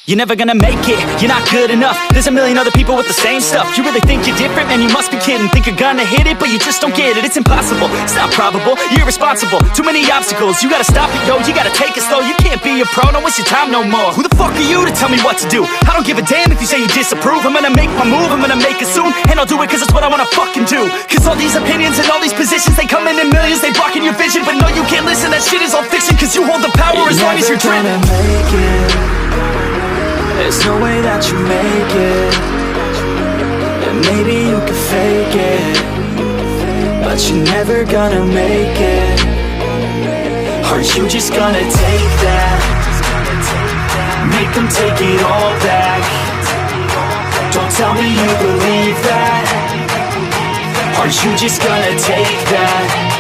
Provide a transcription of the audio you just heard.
You're never gonna make it, you're not good enough. There's a million other people with the same stuff. You really think you're different? Man, you must be kidding. Think you're gonna hit it, but you just don't get it. It's impossible, it's not probable, you're irresponsible. Too many obstacles, you gotta stop it, yo. You gotta take it slow, you can't be a pro. Don't waste your time no more. Who the fuck are you to tell me what to do? I don't give a damn if you say you disapprove. I'm gonna make my move, I'm gonna make it soon. And I'll do it cause it's what I wanna fucking do. Cause all these opinions and all these positions, they come in millions, they blocking your vision. But no, you can't listen, that shit is all fiction. Cause you hold the power as long as you're driven. There's no way that you make it. And maybe you can fake it, but you're never gonna make it. Are you just gonna take that? Make them take it all back. Don't tell me you believe that. Are you just gonna take that?